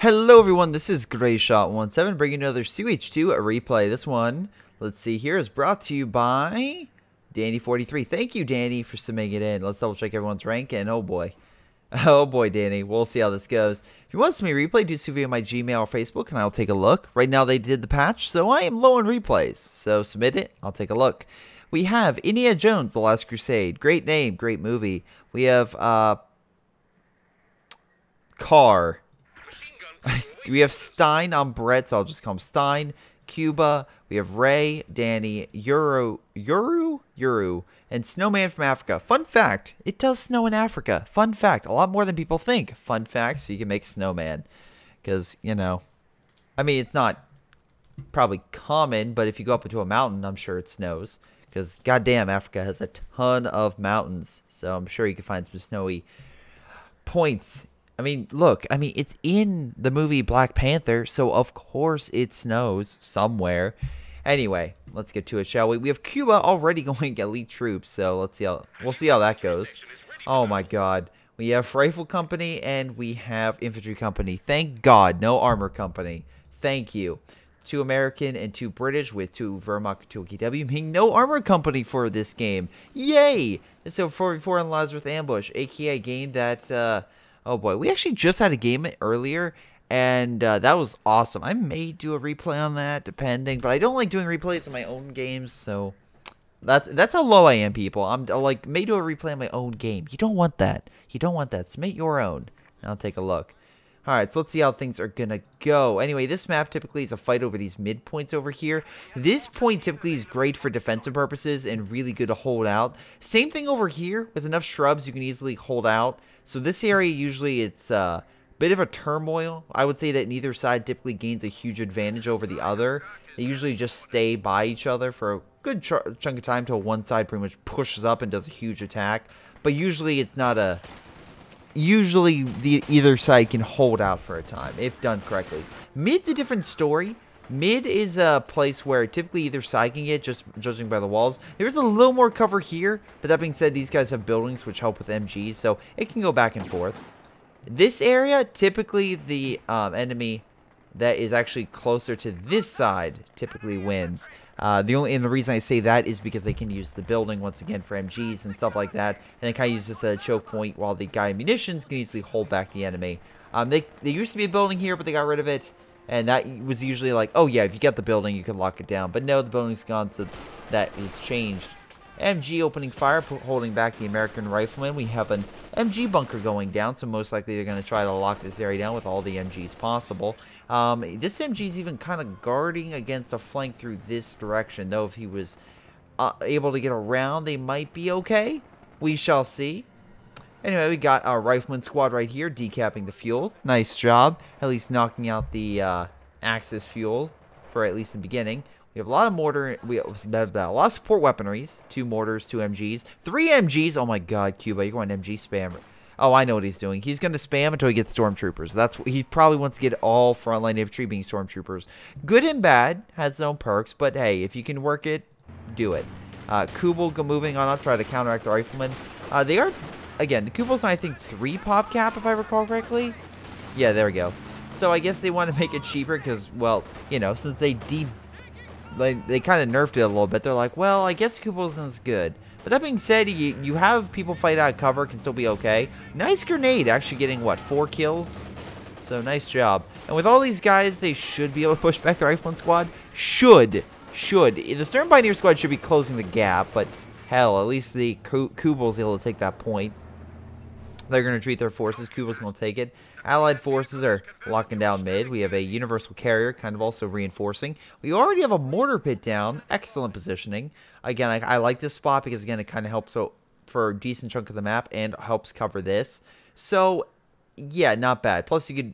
Hello everyone, this is Greyshot17 bringing another CH2 replay. This one, let's see here, is brought to you by Danny43. Thank you, Danny, for submitting it in. Let's double check everyone's rank, and oh boy. Oh boy, Danny. We'll see how this goes. If you want to see me replay, do so via my Gmail or Facebook, and I'll take a look. Right now they did the patch, so I am low on replays. So submit it, I'll take a look. We have Indiana Jones, The Last Crusade. Great name, great movie. We have, Car. We have Stein on Brett, so I'll just call him Stein. Cuba. We have Ray, Danny, Yuru, and Snowman from Africa. Fun fact, it does snow in Africa. Fun fact, a lot more than people think. Fun fact, so you can make snowman. Because, you know, I mean, it's not probably common, but if you go up into a mountain, I'm sure it snows. Because, goddamn, Africa has a ton of mountains. So I'm sure you can find some snowy points. I mean, look, it's in the movie Black Panther, so of course it snows somewhere. Anyway, let's get to it, shall we? We have Cuba already going elite troops, so we'll see how that goes. Oh my god. We have Rifle Company and we have Infantry Company. Thank God, no Armor Company. Thank you. 2 American and 2 British with 2 Wehrmacht, 2 KW, meaning no Armor Company for this game. Yay! So 4v4 on Lazarus Ambush, aka a game that, oh boy, we actually just had a game earlier, and that was awesome. I may do a replay on that, depending, but I don't like doing replays on my own games, so that's how low I am, people. I'm like, may do a replay on my own game. You don't want that. You don't want that. Submit your own. And I'll take a look. All right, so let's see how things are gonna go. Anyway, this map typically is a fight over these mid points over here. This point typically is great for defensive purposes and really good to hold out. Same thing over here. With enough shrubs, you can easily hold out. So this area, usually it's a bit of a turmoil. I would say that neither side typically gains a huge advantage over the other. They usually just stay by each other for a good chunk of time till one side pretty much pushes up and does a huge attack. But usually it's not a... Usually either side can hold out for a time, if done correctly. Mid's a different story. Mid is a place where typically either side can get, just judging by the walls. There's a little more cover here, but that being said, these guys have buildings which help with MGs, so it can go back and forth. This area, typically the enemy that is actually closer to this side typically wins. The reason I say that is because they can use the building once again for MGs and stuff like that, and they kind of use this as a choke point while the guy in munitions can easily hold back the enemy. They used to be a building here, but they got rid of it. And that was usually like, oh yeah, if you get the building, you can lock it down. But no, the building's gone, so that is changed. MG opening fire, holding back the American rifleman. We have an MG bunker going down, so most likely they're going to try to lock this area down with all the MGs possible. This MG is even kind of guarding against a flank through this direction, though if he was able to get around, they might be okay. We shall see. Anyway, we got our rifleman squad right here, decapping the fuel. Nice job. At least knocking out the Axis fuel for at least the beginning. We have a lot of mortar. We have a lot of support weaponries. 2 mortars, 2 MGs. 3 MGs. Oh my god, Cuba, you're going MG spammer. Oh, I know what he's doing. He's going to spam until he gets stormtroopers. That's what he probably wants to get all frontline infantry being stormtroopers. Good and bad. Has its own perks. But hey, if you can work it, do it. Kubel moving on up, try to counteract the riflemen. They are... Again, the Kubel's on, I think, 3 pop cap, if I recall correctly. Yeah, there we go. So I guess they want to make it cheaper because, well, you know, since they kind of nerfed it a little bit, they're like, well, I guess Kubel isn't as good. But that being said, you have people fight out of cover, can still be okay. Nice grenade, actually getting, what, 4 kills? So, nice job. And with all these guys, they should be able to push back the Rifleman squad. Should. The Stern Pioneer squad should be closing the gap, but hell, at least the Kubel's able to take that point. They're going to retreat their forces. Kuba's going to take it. Allied forces are locking down mid. We have a universal carrier kind of also reinforcing. We already have a mortar pit down. Excellent positioning. Again, I like this spot because, again, it kind of helps for a decent chunk of the map and helps cover this. So, yeah, not bad. Plus, you could...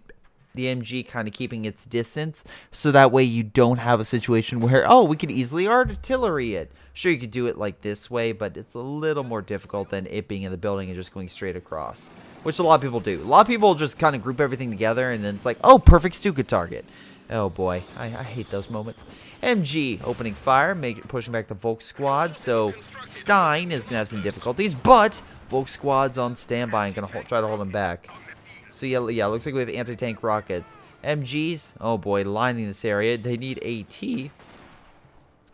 The MG kind of keeping its distance, so that way you don't have a situation where, oh, we could easily artillery it. Sure, you could do it like this way, but it's a little more difficult than it being in the building and just going straight across, which a lot of people do. A lot of people just kind of group everything together, and then it's like, oh, perfect Stuka target. Oh, boy. I hate those moments. MG opening fire, pushing back the Volk squad, so Stein is going to have some difficulties, but Volk squad's on standby and going to try to hold him back. So yeah, looks like we have anti-tank rockets. MGs, oh boy, lining this area. They need AT.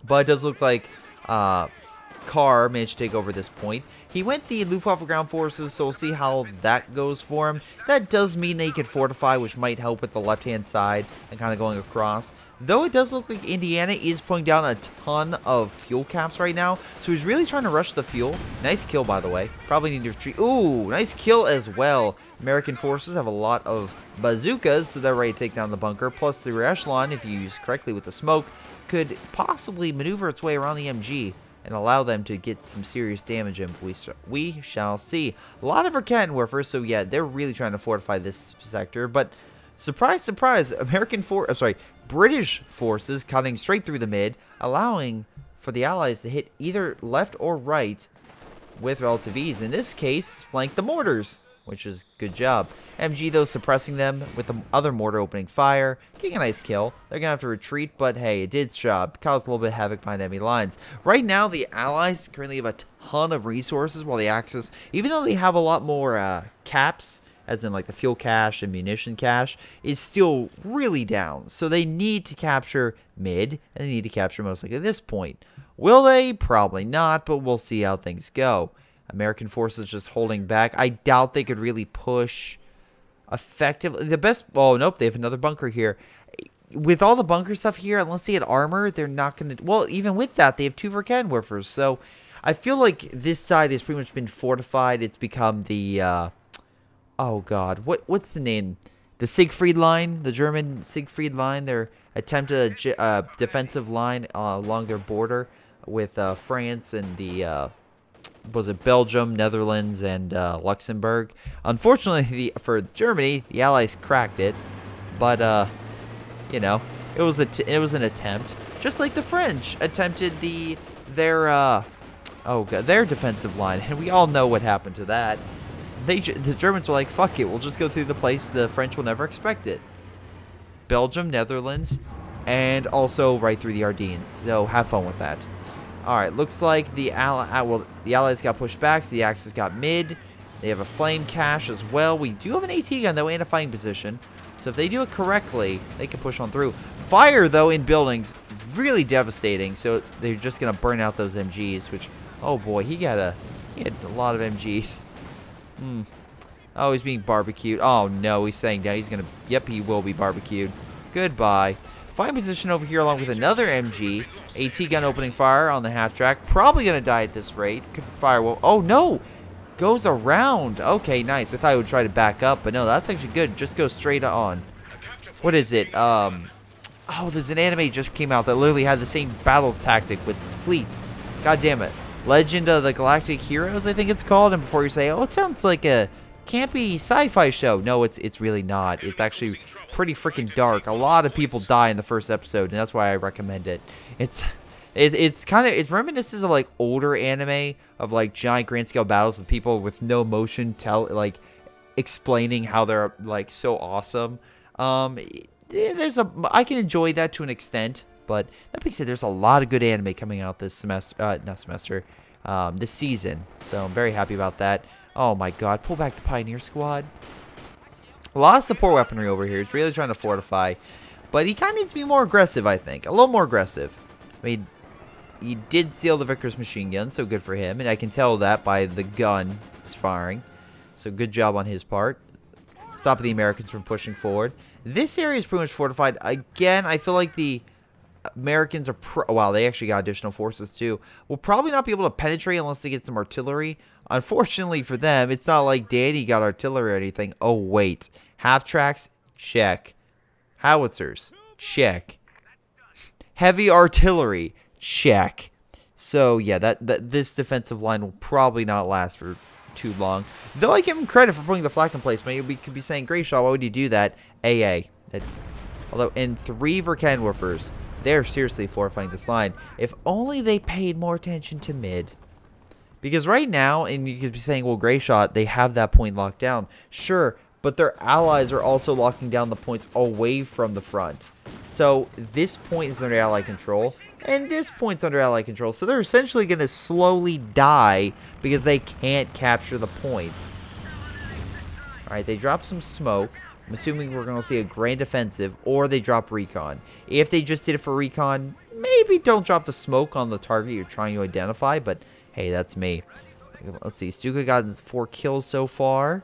But it does look like Carr managed to take over this point. He went the Luftwaffe ground forces, so we'll see how that goes for him. That does mean they could fortify, which might help with the left-hand side and kind of going across. Though it does look like Indiana is putting down a ton of fuel caps right now, so he's really trying to rush the fuel. Nice kill, by the way. Probably need to retreat. Ooh, nice kill as well. American forces have a lot of bazookas, so they're ready to take down the bunker. Plus, the rear echelon, if you use correctly with the smoke, could possibly maneuver its way around the MG and allow them to get some serious damage in. We shall see. A lot of Verkenwerfers, so yeah, they're really trying to fortify this sector, but surprise, surprise, British forces cutting straight through the mid, allowing for the Allies to hit either left or right with relative ease. In this case, flank the mortars, which is good job. MG, though, suppressing them with the other mortar opening fire, getting a nice kill. They're going to have to retreat, but hey, it did its job. Caused a little bit of havoc behind enemy lines. Right now, the Allies currently have a ton of resources, while the Axis, even though they have a lot more caps, as in like the fuel cache and munition cache, is still really down. So they need to capture mid, and they need to capture most likely this point. Will they? Probably not, but we'll see how things go. American forces just holding back. I doubt they could really push effectively. The best... Oh, nope, they have another bunker here. With all the bunker stuff here, unless they had armor, they're not going to... Well, even with that, they have 2 Verkenwerfers. So I feel like this side has pretty much been fortified. It's become the... Oh, God. What's the name? The Siegfried Line. The German Siegfried Line. Their attempted defensive line along their border with France and the... was it Belgium, Netherlands, and Luxembourg. Unfortunately, for Germany, the Allies cracked it. But, you know, it was an attempt. Just like the French attempted their defensive line. And we all know what happened to that. The Germans were like, fuck it, we'll just go through the place the French will never expect it. Belgium, Netherlands, and also right through the Ardennes. So have fun with that. Alright, looks like the Allies got pushed back, so the Axis got mid. They have a flame cache as well. We do have an AT gun, though, and a fighting position. So if they do it correctly, they can push on through. Fire, though, in buildings, really devastating. So they're just going to burn out those MGs, which, oh boy, he had a lot of MGs. Oh, he's being barbecued. Oh, no, he's saying that he's going to... Yep, he will be barbecued. Goodbye. Fighting position over here along with another MG. AT gun opening fire on the half track. Probably going to die at this rate. Could fire well. Oh, no. Goes around. Okay, nice. I thought he would try to back up, but no, that's actually good. Just go straight on. What is it? Oh, there's an anime just came out that literally had the same battle tactic with fleets. God damn it. Legend of the Galactic Heroes, I think it's called. And before you say, oh, it sounds like a campy sci-fi show. No, it's really not. It's actually pretty freaking dark. A lot of people die in the first episode, and that's why I recommend it. It's reminiscent of like older anime of like giant grand scale battles with people with no emotion explaining how they're like so awesome. I can enjoy that to an extent, but that being said, there's a lot of good anime coming out this this season. So I'm very happy about that. Oh my god, pull back the Pioneer Squad. A lot of support weaponry over here. He's really trying to fortify, but he kind of needs to be more aggressive, I think. A little more aggressive. I mean, he did steal the Vickers machine gun, so good for him. And I can tell that by the gun he's firing. So good job on his part. Stopping the Americans from pushing forward. This area is pretty much fortified. Again, I feel like the Americans are... Wow, they actually got additional forces too. We'll probably not be able to penetrate unless they get some artillery. Unfortunately for them, it's not like Danny got artillery or anything. Oh, wait. Half tracks? Check. Howitzers? Check. Heavy artillery? Check. So, yeah, this defensive line will probably not last for too long. Though I give him credit for putting the flak in place. Maybe we could be saying, Greyshot, why would you do that? Although, in 3 Verkenwerfers, they're seriously fortifying this line. If only they paid more attention to mid. Because right now, and you could be saying, well, Greyshot, they have that point locked down. Sure, but their allies are also locking down the points away from the front. So, this point is under ally control, and this point's under ally control. So, they're essentially going to slowly die because they can't capture the points. Alright, they drop some smoke. I'm assuming we're going to see a grand offensive, or they drop recon. If they just did it for recon, maybe don't drop the smoke on the target you're trying to identify, but hey, that's me. Let's see, Stuka got 4 kills so far.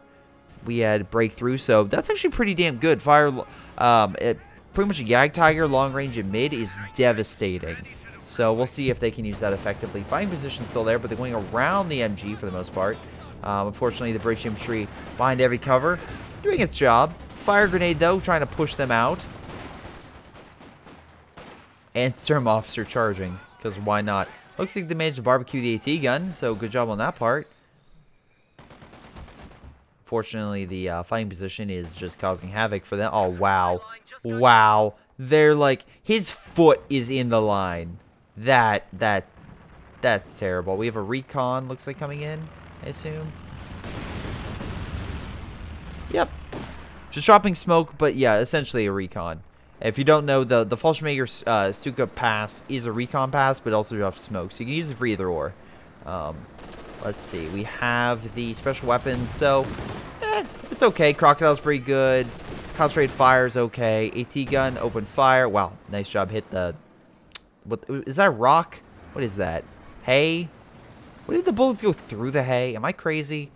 We had breakthrough, so that's actually pretty damn good. Fire, pretty much a Yag Tiger, long range and mid is devastating. So we'll see if they can use that effectively. Fighting position's still there, but they're going around the MG for the most part. Unfortunately, the British infantry behind every cover, doing its job. Fire grenade, though, trying to push them out. And Sturm Officer charging, because why not? Looks like they managed to barbecue the AT gun, so good job on that part. Fortunately, the fighting position is just causing havoc for them. Oh, wow. Wow. They're like, his foot is in the line. That's terrible. We have a recon, looks like, coming in, I assume. Yep. Just dropping smoke, but yeah, essentially a recon. If you don't know, the Fallschirmjäger Stuka pass is a recon pass, but also drops smoke. So you can use it for either or. Let's see. We have the special weapons, so it's okay. Crocodile's pretty good. Concentrated fire is okay. AT gun, open fire. Wow, nice job. Hit the... What is that? Rock? What is that? Hay? What did the bullets go through the hay? Am I crazy?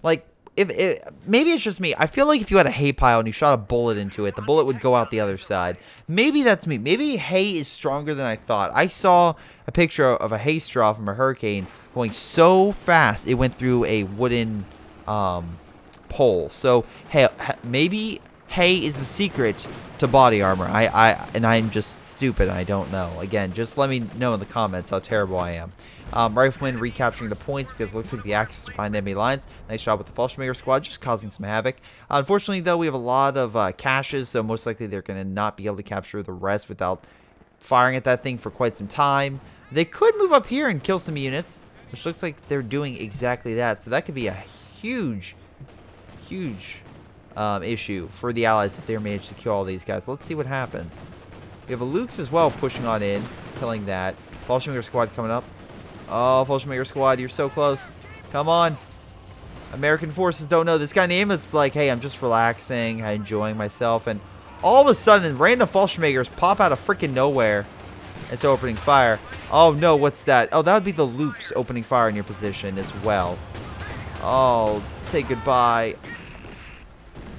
Like, maybe it's just me. I feel like if you had a hay pile and you shot a bullet into it, the bullet would go out the other side. Maybe that's me. Maybe hay is stronger than I thought. I saw a picture of a hay straw from a hurricane going so fast it went through a wooden pole. So hey, maybe hay is the secret to body armor. I'm just stupid. I don't know. Again, just let me know in the comments how terrible I am. Rifleman recapturing the points because it looks like the Axis are behind enemy lines. Nice job with the Fallschirmjäger squad, just causing some havoc. Unfortunately, though, we have a lot of caches, so most likely they're going to not be able to capture the rest without firing at that thing for quite some time. They could move up here and kill some units, which looks like they're doing exactly that. So that could be a huge issue for the Allies if they manage to kill all these guys. Let's see what happens. We have a Luke's as well pushing on in, killing that. Fallschirmjäger squad coming up. Oh, Fallschirmjäger squad, you're so close. Come on. American forces don't know. This guy named it's like, hey, I'm just relaxing, enjoying myself, and all of a sudden, random Fallschirmjägers pop out of freaking nowhere. It's opening fire. Oh no, what's that? Oh, that would be the Luke's opening fire in your position as well. Oh, say goodbye.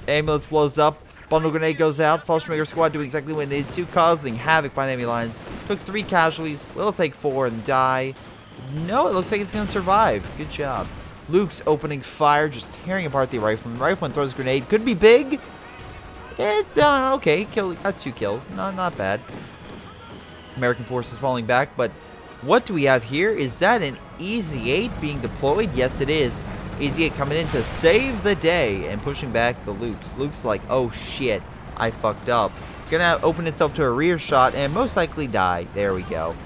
Ambulance blows up. Bundle grenade goes out. Fallschirmjäger squad doing exactly what it needs to, causing havoc by enemy lines. Took 3 casualties. Will take 4 and die. No, it looks like it's going to survive. Good job. Luke's opening fire, just tearing apart the Rifleman. Rifleman throws a grenade. Could be big. It's okay. Got 2 kills. Not bad. American forces falling back, but what do we have here? Is that an EZ-8 being deployed? Yes, it is. EZ-8 coming in to save the day and pushing back the Luke's. Luke's like, oh shit, I fucked up. Gonna open itself to a rear shot and most likely die. There we go.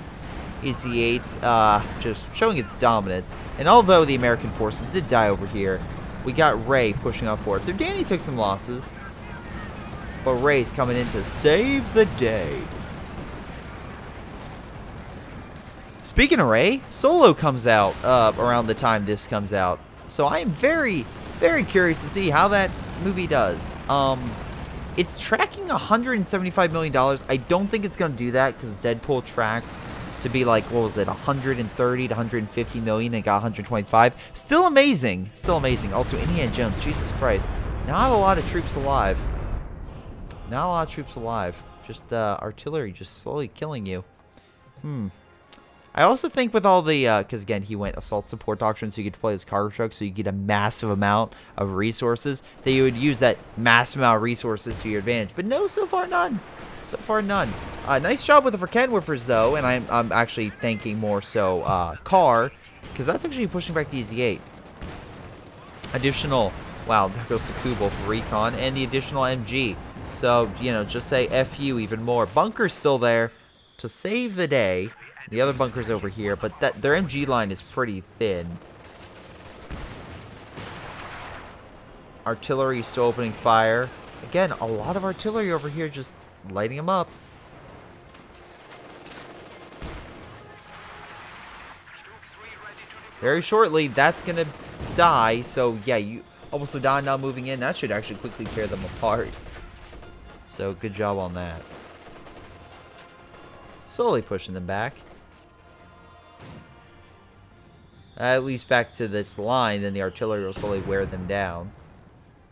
EZ-8 just showing its dominance. And although the American forces did die over here, we got Ray pushing up forward. So Danny took some losses, but Ray's coming in to save the day. Speaking of Ray, Solo comes out around the time this comes out. So I am very, very curious to see how that movie does. It's tracking $175 million. I don't think it's going to do that because Deadpool tracked to be like, what was it, 130 to 150 million and got 125. Still amazing. Still amazing. Also, Indiana Jones, Jesus Christ. Not a lot of troops alive. Not a lot of troops alive. Just artillery just slowly killing you. I also think with all the, because again, he went assault support doctrine, so you get to play as cargo truck, so you get a massive amount of resources, that you would use that massive amount of resources to your advantage. But no, so far none. So far none. Nice job with the Verkenwerfers, though, and I'm actually thanking more so Carr, because that's actually pushing back the EZ-8. Additional, wow, there goes to Kubel for recon, and the additional MG. So, you know, just say F you even more. Bunker's still there to save the day. The other bunker's over here, but their MG line is pretty thin. Artillery still opening fire. Again, a lot of artillery over here just lighting them up. Very shortly, that's going to die. So, yeah, Almost done now moving in. That should actually quickly tear them apart. So good job on that. Slowly pushing them back. At least back to this line, then the artillery will slowly wear them down.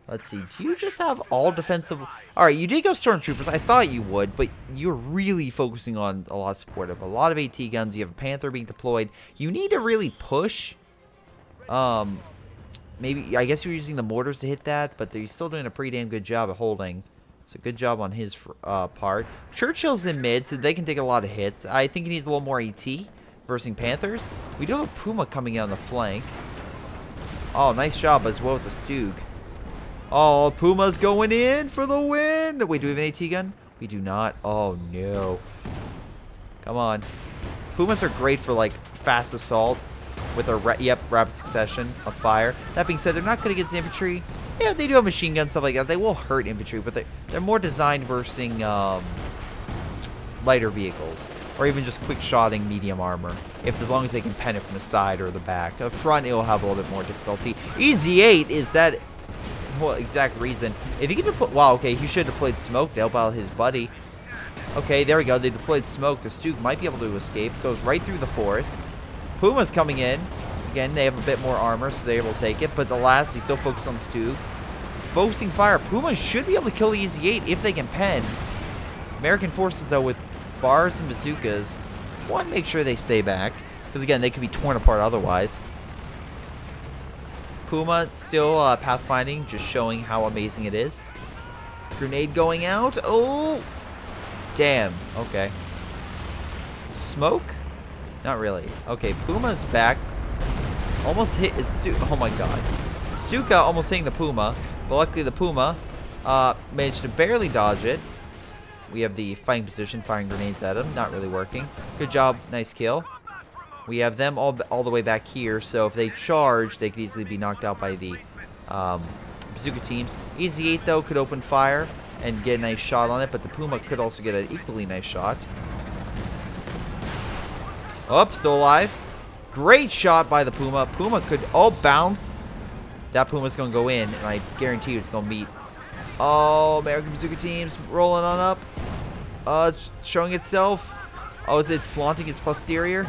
Let's see. Do you just have all defensive? Alright, you did go stormtroopers. I thought you would, but you're really focusing on a lot of supportive. A lot of AT guns. You have a Panther being deployed. You need to really push. Maybe, I guess you're using the mortars to hit that, but they're still doing a pretty damn good job of holding. So good job on his part. Churchill's in mid, so they can take a lot of hits. I think he needs a little more AT versus Panthers. We do have a Puma coming in on the flank. Oh, nice job as well with the Stug. Oh, Puma's going in for the win. Wait, do we have an AT gun? We do not. Oh, no. Come on. Pumas are great for, like, fast assault with a, rapid succession of fire. That being said, they're not good against infantry. Yeah, they do have machine guns, stuff like that. They will hurt infantry, but they're more designed versus lighter vehicles. Or even just quick-shotting medium armor. As long as they can pen it from the side or the back. The front, it will have a little bit more difficulty. EZ8 is that... well, exact reason. If he could deploy... wow, okay, he should have deployed smoke to help out his buddy. Okay, there we go. They deployed smoke. The Stug might be able to escape. Goes right through the forest. Puma's coming in. Again, they have a bit more armor, so they're able to take it. But the last, he's still focused on the Stug. Focusing fire. Puma should be able to kill the EZ8 if they can pen. American forces, though, with bars and bazookas, want to make sure they stay back. Because, again, they could be torn apart otherwise. Puma still pathfinding, just showing how amazing it is. Grenade going out. Oh! Damn. Okay. Smoke? Not really. Okay, Puma's back. Almost hit his oh my god. Suka almost hitting the Puma. But luckily the Puma managed to barely dodge it. We have the fighting position, firing grenades at him. Not really working. Good job. Nice kill. We have them all the way back here. So if they charge, they could easily be knocked out by the bazooka teams. EZ8, though, could open fire and get a nice shot on it. But the Puma could also get an equally nice shot. Oh, still alive. Great shot by the Puma. Puma could... oh, bounce. That Puma's going to go in, and I guarantee you it's going to meet. Oh, American bazooka teams rolling on up. It's showing itself. Oh, is it flaunting its posterior?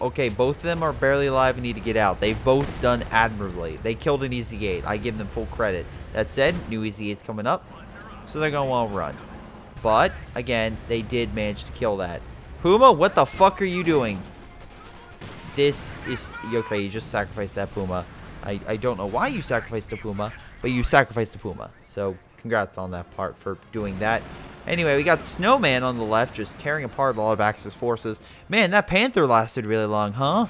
Okay, both of them are barely alive and need to get out. They've both done admirably. They killed an EZ8. I give them full credit. That said, new EZ8's coming up, so they're going to want to run. But, again, they did manage to kill that. Puma, what the fuck are you doing? This is... okay, you just sacrificed that Puma. I don't know why you sacrificed the Puma, but you sacrificed the Puma. So, congrats on that part for doing that. Anyway, we got Snowman on the left, just tearing apart a lot of Axis forces. Man, that Panther lasted really long, huh?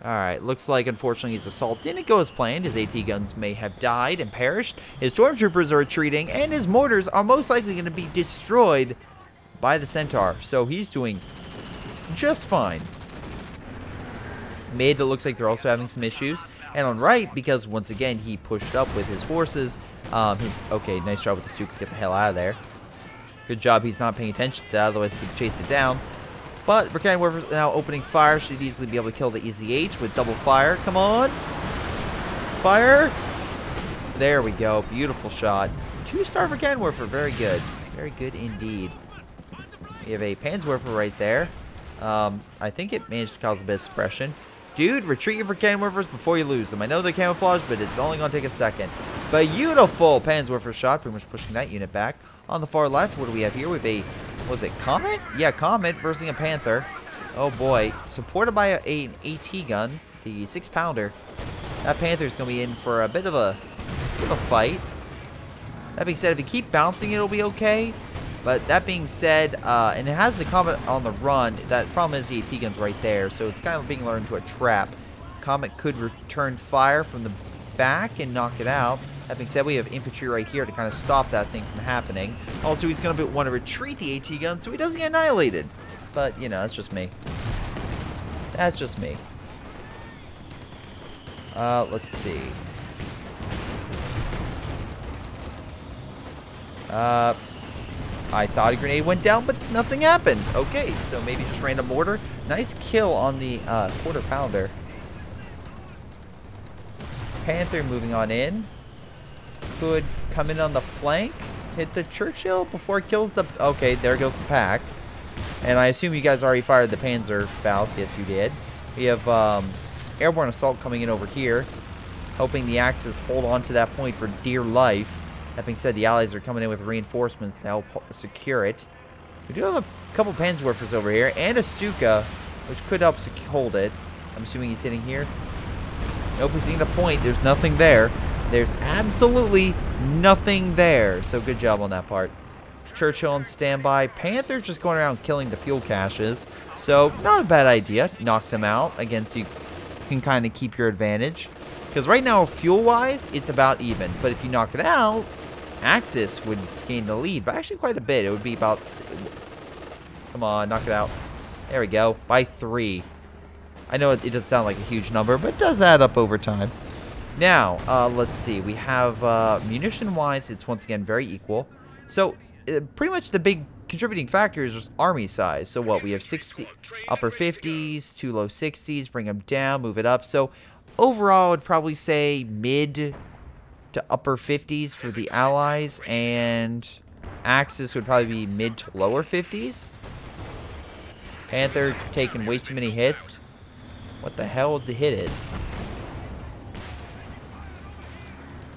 Alright, looks like, unfortunately, his assault didn't go as planned. His AT guns may have died and perished. His stormtroopers are retreating, and his mortars are most likely going to be destroyed by the Centaur. So, he's doing just fine. Mid, it looks like they're also having some issues. And on right, because once again, he pushed up with his forces. Okay, nice job with the Stuka. Get the hell out of there. Good job, he's not paying attention to that, otherwise he could chase it down. But Brickand Warfare now opening fire. Should easily be able to kill the EZ8 with double fire. Come on. Fire. There we go. Beautiful shot. 2-star Brickand Warfare. Very good. Very good indeed. We have a Panzerwerfer right there. I think it managed to cause a bit of suppression. Dude, retreat your Brickand Warfers before you lose them. I know they're camouflaged, but it's only going to take a second. Beautiful Panzerwerfer shot. Pretty much pushing that unit back. On the far left, what do we have here? We have a... was it Comet? Yeah, Comet versus a Panther. Oh boy. Supported by an AT gun, the 6-pounder. That Panther's going to be in for a bit of a fight. That being said, if you keep bouncing, it'll be okay. But that being said, and it has the Comet on the run. That problem is the AT gun's right there, so it's kind of being lured into a trap. Comet could return fire from the back and knock it out. That being said, we have infantry right here to kind of stop that thing from happening. Also, he's going to want to retreat the AT gun so he doesn't get annihilated. But, you know, that's just me. That's just me. Let's see. I thought a grenade went down, but nothing happened. Okay, so maybe just random mortar. Nice kill on the quarter pounder. Panther moving on in. Could come in on the flank. Hit the Churchill before it kills the... Okay, there goes the pack. And I assume you guys already fired the Panzer Faust. Yes, you did. We have airborne assault coming in over here. Hoping the Axis hold on to that point for dear life. That being said, the Allies are coming in with reinforcements to help secure it. We do have a couple Panzerwerfers over here. And a Stuka, which could help hold it. I'm assuming he's hitting here. Nope, he's hitting the point. There's nothing there. There's absolutely nothing there. So good job on that part. Churchill on standby. Panther's just going around killing the fuel caches. So not a bad idea. Knock them out. Again, so you can kind of keep your advantage. Because right now, fuel-wise, it's about even. But if you knock it out, Axis would gain the lead. But actually quite a bit. It would be about... Come on, knock it out. There we go. By 3. I know it doesn't sound like a huge number, but it does add up over time. Now, let's see. We have, munition-wise, it's once again very equal. So, pretty much the big contributing factor is just army size. So, what? We have 60 upper 50s, 2 low 60s, bring them down, move it up. So, overall, I'd probably say mid to upper 50s for the Allies, and Axis would probably be mid to lower 50s. Panther taking way too many hits. What the hell did they hit it?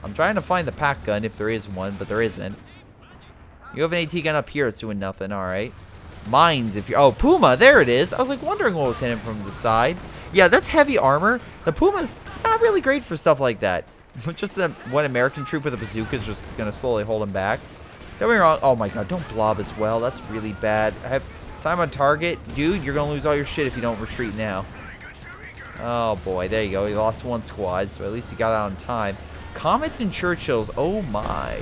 I'm trying to find the pack gun if there is one, but there isn't. You have an AT gun up here. It's doing nothing. All right. Mines if you're... Oh, Puma. There it is. I was like wondering what was hitting from the side. Yeah, that's heavy armor. The Puma's not really great for stuff like that. Just that one American troop with a bazooka is just going to slowly hold him back. Don't get me wrong. Oh, my God. Don't blob as well. That's really bad. I have time on target. Dude, you're going to lose all your shit if you don't retreat now. Oh, boy. There you go. He lost one squad, so at least you got out on time. Comets and Churchills. Oh, my.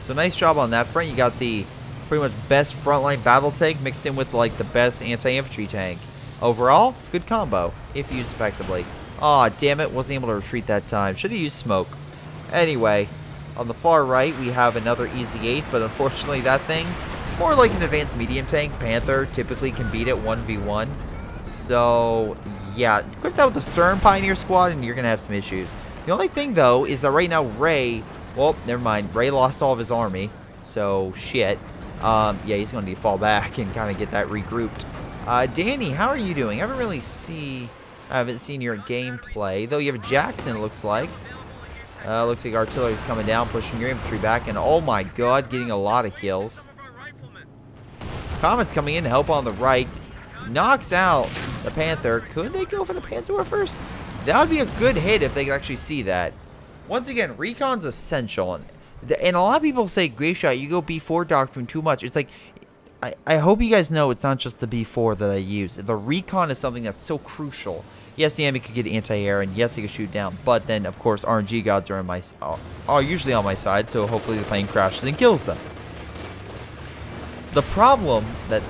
So nice job on that front. You got the pretty much best frontline battle tank mixed in with like the best anti-infantry tank. Overall, good combo if used effectively. Aw, damn it, wasn't able to retreat that time. Should have used smoke. Anyway, on the far right we have another Easy 8, but unfortunately that thing, more like an advanced medium tank. Panther typically can beat it 1v1. So yeah, equip that with the Stern Pioneer squad and you're gonna have some issues. The only thing though is that right now Ray, well, never mind. Ray lost all of his army, so shit. Yeah, he's going to need to fall back and kind of get that regrouped. Danny, how are you doing? I haven't seen your gameplay, though you have Jackson, it looks like. Looks like artillery's coming down, pushing your infantry back, and oh my god, getting a lot of kills. Comet's coming in to help on the right. Knocks out the Panther. Could they go for the Panzerwerfers? That would be a good hit if they could actually see that. Once again, recon's essential. And a lot of people say, Greyshot, you go B4 doctrine too much. It's like, I hope you guys know it's not just the B4 that I use. The recon is something that's so crucial. Yes, the enemy could get anti-air, and yes, he could shoot down. But then, of course, RNG gods are usually on my side, so hopefully the plane crashes and kills them. The problem that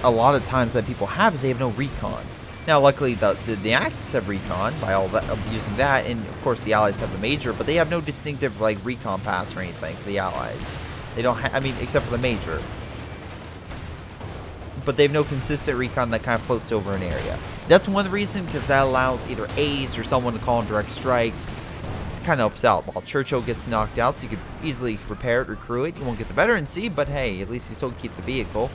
a lot of times that people have is they have no recon. Now, luckily, the Axis have recon by all that using that, and of course the Allies have the major, but they have no distinctive like recon pass or anything for the Allies. They don't. I mean, except for the major, but they have no consistent recon that kind of floats over an area. That's one reason, because that allows either Ace or someone to call in direct strikes. Kind of helps out. While Churchill gets knocked out, so you could easily repair it, recruit it. You won't get the veteran C, but hey, at least you still keep the vehicle.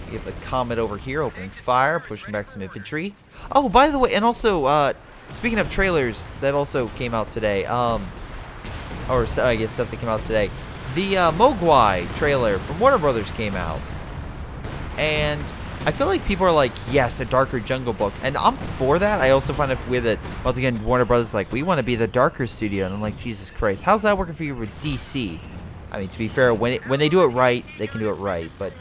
You have the Comet over here opening fire, pushing back some infantry. Oh, by the way, and also, speaking of trailers that also came out today, or I guess stuff that came out today, the Mogwai trailer from Warner Brothers came out. And I feel like people are like, yes, a darker Jungle Book. And I'm for that. I also find it weird that, once again, Warner Brothers is like, we want to be the darker studio. And I'm like, Jesus Christ, how's that working for you with DC? I mean, to be fair, when they do it right, they can do it right. But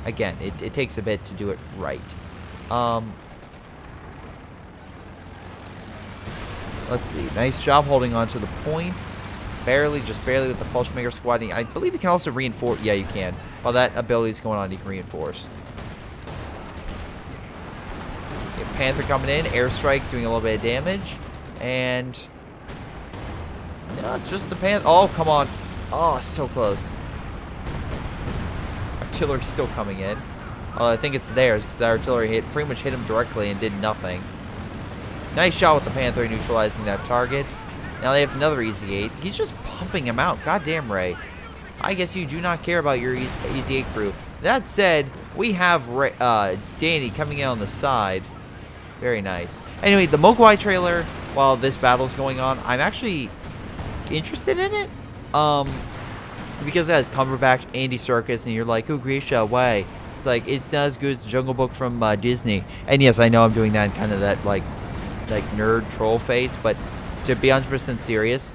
again, it takes a bit to do it right. Let's see. Nice job holding on to the point. Barely, just barely with the Fallschmager squad. I believe you can also reinforce. Yeah, you can. While that ability is going on, you can reinforce. You have Panther coming in. Airstrike doing a little bit of damage. And not just the Panther. Oh, come on. Oh, so close. artillery still coming in. I think it's theirs because the artillery pretty much hit him directly and did nothing. Nice shot with the Panther neutralizing that target. Now they have another Easy 8. He's just pumping him out. Goddamn, Ray. I guess you do not care about your Easy 8 crew. That said, we have Danny coming in on the side. Very nice. Anyway, the Mogwai trailer, while this battle's going on, I'm actually interested in it. Because it has Cumberbatch, Andy Serkis, and you're like, oh, Greyshot, why? It's like, it's not as good as the Jungle Book from Disney. And yes, I know I'm doing that in kind of that, like nerd troll face, but to be 100% serious,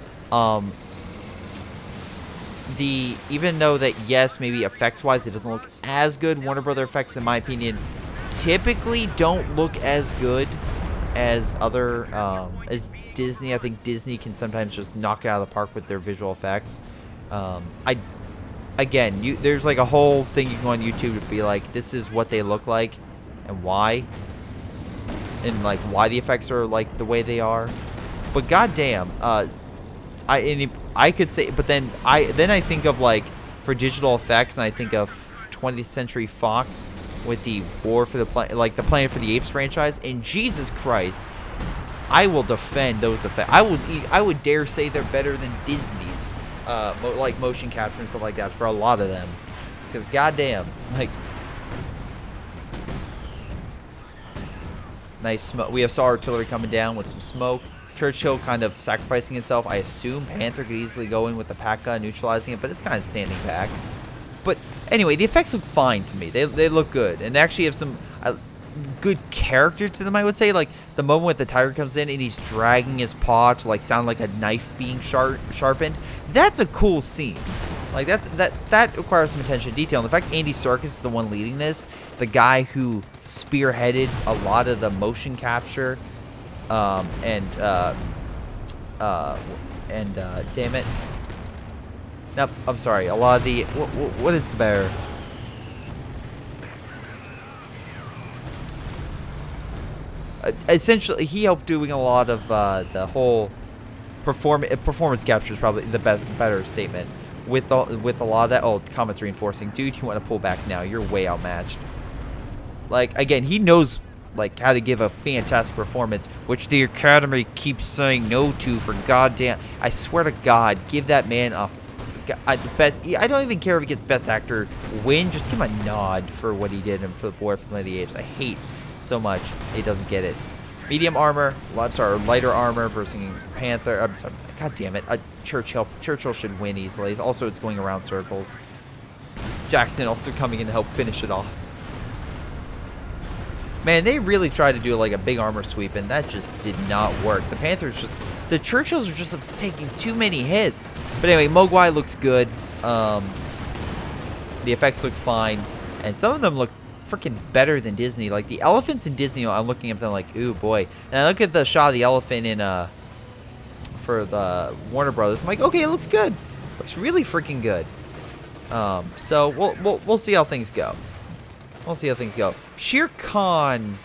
even though that, yes, maybe effects-wise it doesn't look as good, Warner Brother effects, in my opinion, typically don't look as good as other, as Disney. I think Disney can sometimes just knock it out of the park with their visual effects. Again, there's like a whole thing you can go on YouTube to be like, this is what they look like and why. And like why the effects are like the way they are. But goddamn, I could say, but then I think of like for digital effects, and I think of 20th Century Fox with the War for the Planet for the Apes franchise. And Jesus Christ, I will defend those effects. I would dare say they're better than Disney's, like motion capture and stuff like that for a lot of them. Because goddamn, like. Nice smoke. We have saw artillery coming down with some smoke. Churchill kind of sacrificing itself. I assume Panther could easily go in with the pack gun, neutralizing it, but it's kind of standing back. But anyway, the effects look fine to me. They look good, and they actually have some good character to them, I would say. Like the moment when the tiger comes in and he's dragging his paw to like sound like a knife being sharpened. That's a cool scene. Like that requires some attention to detail. And the fact Andy Serkis is the one leading this, the guy who spearheaded a lot of the motion capture, damn it. Nope, I'm sorry. A lot of the what is the better? Essentially, he helped doing a lot of the whole performance capture is probably the better statement. With a lot of that. Oh, the comment's reinforcing. Dude, you want to pull back now. You're way outmatched. Like, again, he knows, like, how to give a fantastic performance, which the Academy keeps saying no to for goddamn. I swear to God, give that man a best. I don't even care if he gets Best Actor win. Just give him a nod for what he did and for the War for the Planet of the Apes. I hate so much he doesn't get it. Medium armor, lighter armor versus Panther. I'm sorry, god damn it. Churchill should win easily. Also, it's going around circles. Jackson also coming in to help finish it off. Man, they really tried to do like a big armor sweep, and that just did not work. The Churchills are just taking too many hits. But anyway, Mogwai looks good. The effects look fine, and some of them look freaking better than Disney. Like the elephants in Disney, I'm looking at them like, ooh boy. And I look at the shot of the elephant in for the Warner Brothers. I'm like, okay, it looks good. Looks really freaking good. So we'll see how things go. We'll see how things go. Shere Khan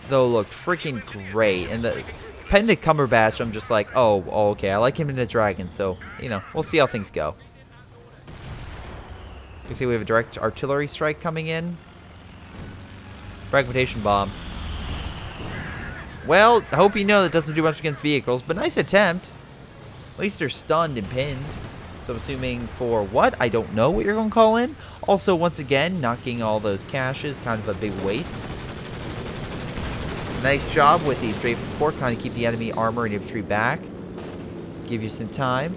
though looked freaking great, and the Benedict Cumberbatch, I'm just like, oh okay, I like him in the Dragon. So you know, we'll see how things go. You can see we have a direct artillery strike coming in. Fragmentation bomb. Well, I hope you know that doesn't do much against vehicles, but nice attempt. At least they're stunned and pinned. So I'm assuming for what? I don't know what you're going to call in. Also, once again, knocking all those caches. Kind of a big waste. Nice job with the strafing support. Kind of keep the enemy armor and infantry back. Give you some time.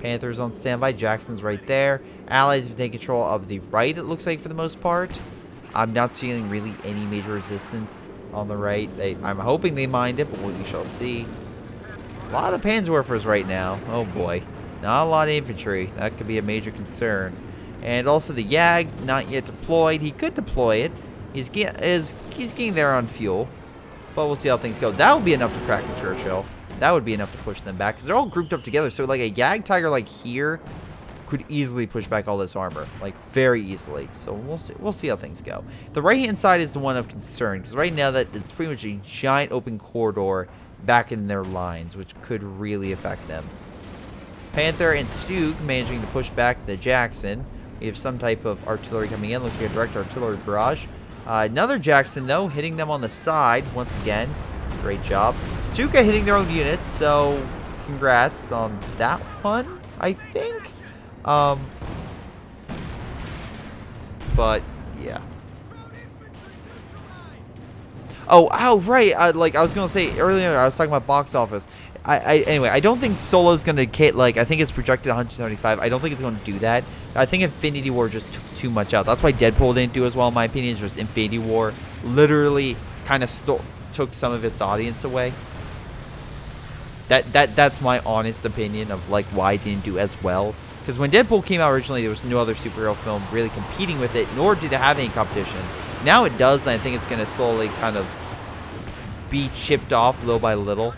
Panther's on standby. Jackson's right there. Allies have taken control of the right, it looks like, for the most part. I'm not seeing really any major resistance on the right. I'm hoping they mind it, but we shall see. A lot of Panzerwerfers right now. Oh boy. Not a lot of infantry. That could be a major concern. And also the Yag, not yet deployed. He could deploy it. He's getting there on fuel. But we'll see how things go. That would be enough to crack the Churchill. That would be enough to push them back. Because they're all grouped up together. So like a Yag Tiger like here could easily push back all this armor, like very easily. So we'll see how things go. The right hand side is the one of concern, because right now that it's pretty much a giant open corridor back in their lines, which could really affect them. Panther and Stug managing to push back the Jackson. We We have some type of artillery coming in. Looks like a direct artillery barrage. Another Jackson, though, hitting them on the side once again. Great job. Stuka hitting their own units, so congrats on that one, I think. But, yeah. Oh, right. Like I was gonna say earlier, I was talking about box office. Anyway, I don't think Solo's gonna get, like, I think it's projected 175. I don't think it's gonna do that. I think Infinity War just took too much out. That's why Deadpool didn't do as well, in my opinion. It's just Infinity War literally kind of took some of its audience away. That's my honest opinion of, like, why it didn't do as well. Because when Deadpool came out originally, there was no other superhero film really competing with it, nor did it have any competition. Now it does, and I think it's going to slowly kind of be chipped off little by little.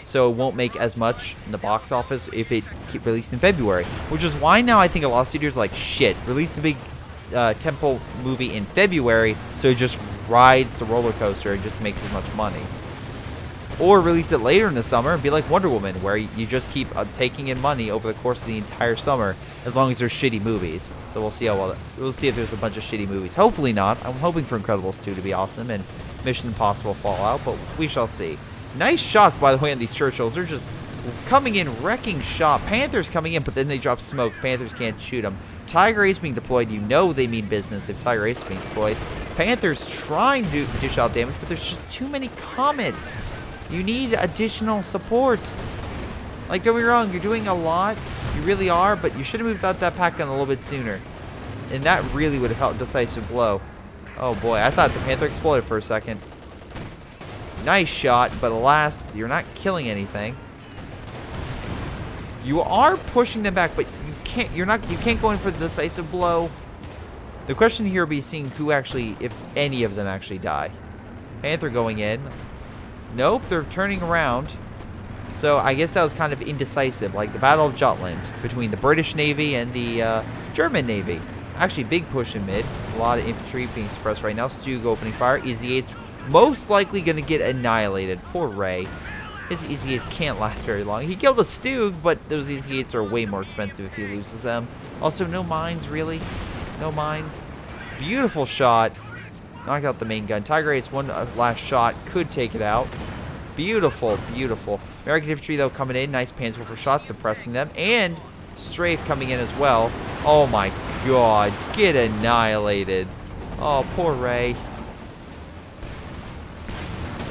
So it won't make as much in the box office if it get released in February. Which is why now I think a lot of studios are like, shit, release a big tempo movie in February so it just rides the roller coaster and just makes as much money. Or release it later in the summer and be like Wonder Woman, where you just keep taking in money over the course of the entire summer, as long as there's shitty movies. So we'll see how well we'll see if there's a bunch of shitty movies. Hopefully not. I'm hoping for Incredibles 2 to be awesome and Mission Impossible Fallout, but we shall see. Nice shots, by the way, on these Churchills. They're just coming in, wrecking shop. Panthers coming in, but then they drop smoke. Panthers can't shoot them. Tiger Ace being deployed. You know they mean business if Tiger Ace is being deployed. Panthers trying to dish out damage, but there's just too many comets. You need additional support. Like, don't be wrong, you're doing a lot. You really are, but you should have moved out that pack gun a little bit sooner. And that really would have helped decisive blow. Oh boy, I thought the Panther exploded for a second. Nice shot, but alas, you're not killing anything. You are pushing them back, but you can't go in for the decisive blow. The question here will be seeing who actually, if any of them actually die. Panther going in. Nope, they're turning around. So I guess that was kind of indecisive, like the Battle of Jutland between the British Navy and the German Navy. Actually, big push in mid. A lot of infantry being suppressed right now. Stug opening fire. Easy 8's most likely going to get annihilated. Poor Ray. His Easy 8's can't last very long. He killed a Stug, but those Easy 8's are way more expensive if he loses them. Also, no mines, really. No mines. Beautiful shot. Knocked out the main gun. Tiger Ace, one last shot. Could take it out. Beautiful, beautiful. American infantry, though, coming in. Nice Panzer for shots, suppressing them. And Strafe coming in as well. Oh, my God. Get annihilated. Oh, poor Ray.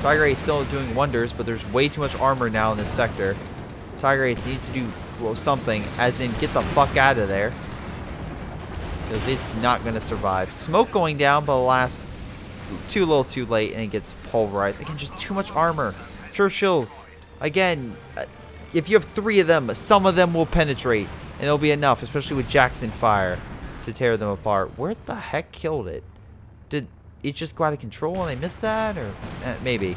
Tiger Ace still doing wonders, but there's way too much armor now in this sector. Tiger Ace needs to do something, as in get the fuck out of there. Because it's not going to survive. Smoke going down, but alas, too little too late, and it gets pulverized. Again, just too much armor. Churchills, again, if you have 3 of them, some of them will penetrate, and it'll be enough, especially with Jackson fire, to tear them apart. Where the heck killed it? Did it just go out of control and I missed that? Or maybe.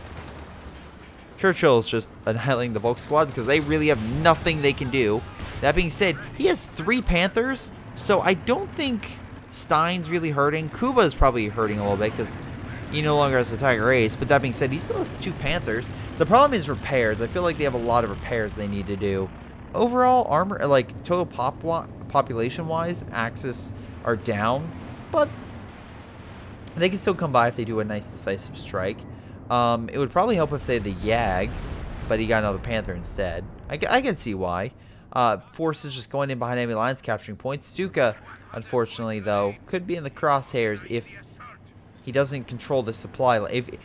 Churchill's just annihilating the Volk squads because they really have nothing they can do. That being said, he has 3 Panthers, so I don't think Stein's really hurting. Kuba is probably hurting a little bit because he no longer has the Tiger Ace, but that being said, he still has 2 Panthers. The problem is repairs. I feel like they have a lot of repairs they need to do. Overall, armor, like total population-wise, Axis are down, but they can still come by if they do a nice decisive strike. It would probably help if they had the Yag, but he got another Panther instead. I can see why. Forces just going in behind enemy lines, capturing points. Stuka, unfortunately, though, could be in the crosshairs if he doesn't control the supply.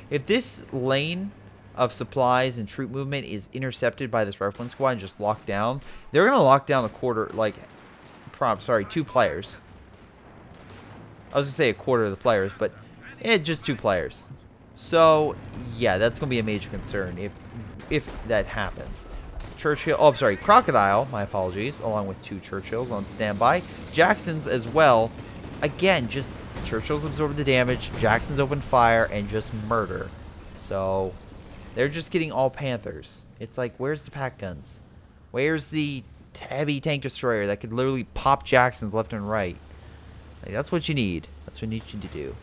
If this lane of supplies and troop movement is intercepted by this rifleman squad and just locked down, they're going to lock down a quarter, like, 2 players. I was going to say a quarter of the players, but just 2 players. So, yeah, that's going to be a major concern if that happens. Churchill, oh, I'm sorry, Crocodile, my apologies, along with 2 Churchills on standby. Jackson's as well. Again, just Churchill's absorb the damage, Jackson's open fire, and just murder. So, they're just getting all Panthers. It's like, where's the pack guns? Where's the heavy tank destroyer that could literally pop Jackson's left and right? Like, that's what you need. That's what you need you to do.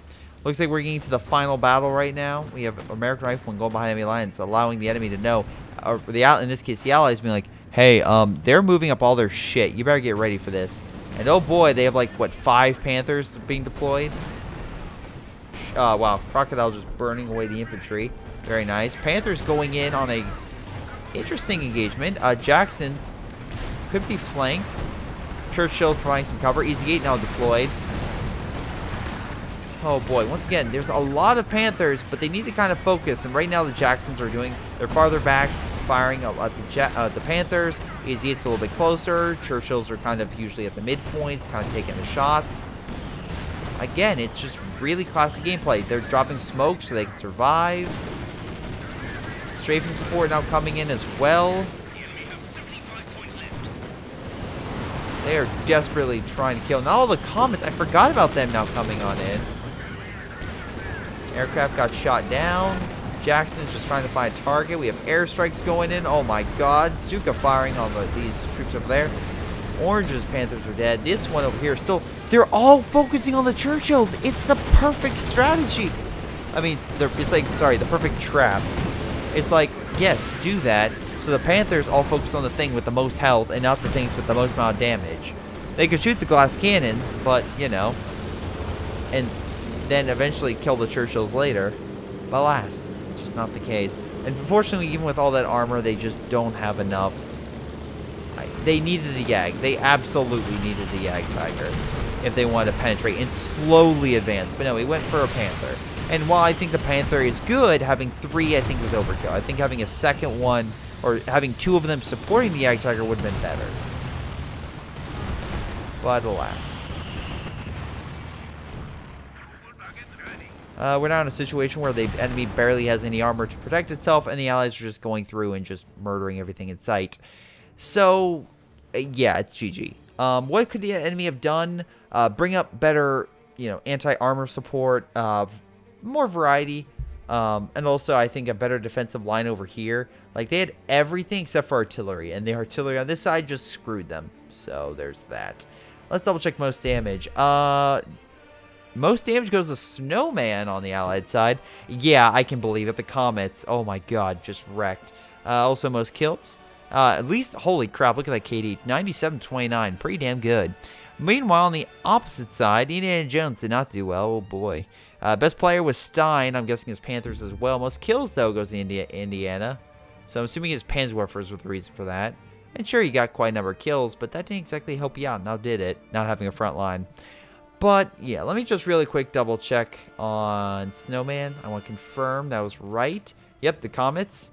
Looks like we're getting to the final battle right now. We have American Rifleman going behind enemy lines, allowing the enemy to know, in this case, the Allies being like, hey, they're moving up all their shit. You better get ready for this. And oh boy, they have like, what, 5 Panthers being deployed? Wow, Crocodile just burning away the infantry. Very nice. Panthers going in on a interesting engagement. Jackson's could be flanked. Churchill's providing some cover. Easy 8 now deployed. Oh boy, once again, there's a lot of Panthers, but they need to kind of focus. And right now the Jacksons are they're farther back, firing at the Panthers. Easy 8's a little bit closer. Churchill's are kind of usually at the midpoints, kind of taking the shots. Again, it's just really classic gameplay. They're dropping smoke so they can survive. Strafing support now coming in as well. They are desperately trying to kill. Now all the comets, I forgot about them now coming on in. Aircraft got shot down. Jackson's just trying to find a target. We have airstrikes going in. Oh my god. Suka firing on these troops over there. Orange's Panthers are dead. This one over here is still... They're all focusing on the Churchills. It's the perfect strategy. I mean, it's like, sorry, the perfect trap. It's like, yes, do that. So the Panthers all focus on the thing with the most health and not the things with the most amount of damage. They could shoot the glass cannons, but, you know, and then eventually kill the Churchills later. But alas, it's just not the case. And unfortunately, even with all that armor, they just don't have enough. They needed the Yag. They absolutely needed the Yag Tiger if they wanted to penetrate and slowly advance. But no, he went for a Panther. And while I think the Panther is good, having 3 I think was overkill. I think having a second one, or having 2 of them supporting the Yag Tiger would have been better. But alas. We're now in a situation where the enemy barely has any armor to protect itself, and the allies are just going through and just murdering everything in sight. So, yeah, it's GG. What could the enemy have done? Bring up better, you know, anti-armor support, more variety, and also I think a better defensive line over here. Like, they had everything except for artillery, and the artillery on this side just screwed them. So there's that. Let's double check most damage. Most damage goes to Snowman on the allied side. Yeah, I can believe it. The comets, oh my god, just wrecked. Also most kills. At least, holy crap, look at that KD. 97-29, pretty damn good. Meanwhile, on the opposite side, Indiana Jones did not do well. Oh boy. Best player was Stein. I'm guessing his Panthers as well. Most kills, though, goes to Indiana. So I'm assuming his Panzerwerfers were the reason for that. And sure, he got quite a number of kills, but that didn't exactly help you out. Now did it, not having a front line. But, yeah, let me just really quick double check on Snowman. I want to confirm that was right. Yep, the comets.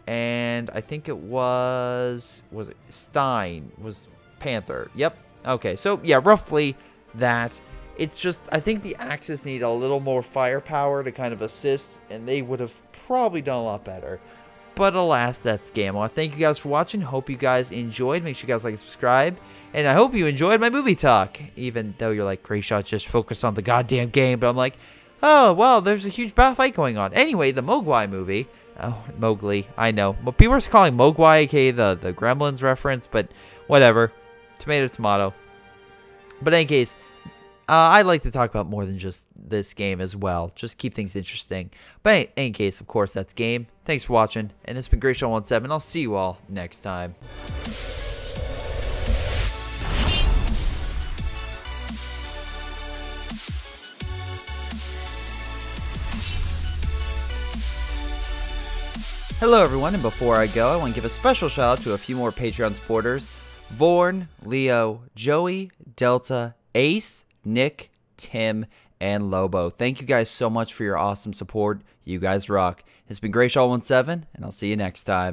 And I think it was it Stein was Panther. Yep. Okay, so, yeah, roughly that. It's just, I think the Axis need a little more firepower to kind of assist, and they would have probably done a lot better. But alas, that's game on. Thank you guys for watching. Hope you guys enjoyed. Make sure you guys like and subscribe. And I hope you enjoyed my movie talk. Even though you're like, Greyshot, just focus on the goddamn game. But I'm like, oh, well, there's a huge battle fight going on. Anyway, the Mogwai movie. Oh, Mowgli. I know. But people are calling Mogwai, aka the Gremlins reference. But whatever. Tomato, tomato. But in any case, I'd like to talk about more than just this game as well. Just keep things interesting. But in any case, of course, that's game. Thanks for watching. And it's been Greyshot17. I'll see you all next time. Hello everyone, and before I go, I want to give a special shout out to a few more Patreon supporters. Vorn, Leo, Joey, Delta, Ace, Nick, Tim, and Lobo. Thank you guys so much for your awesome support. You guys rock. It's been Greyshot17, and I'll see you next time.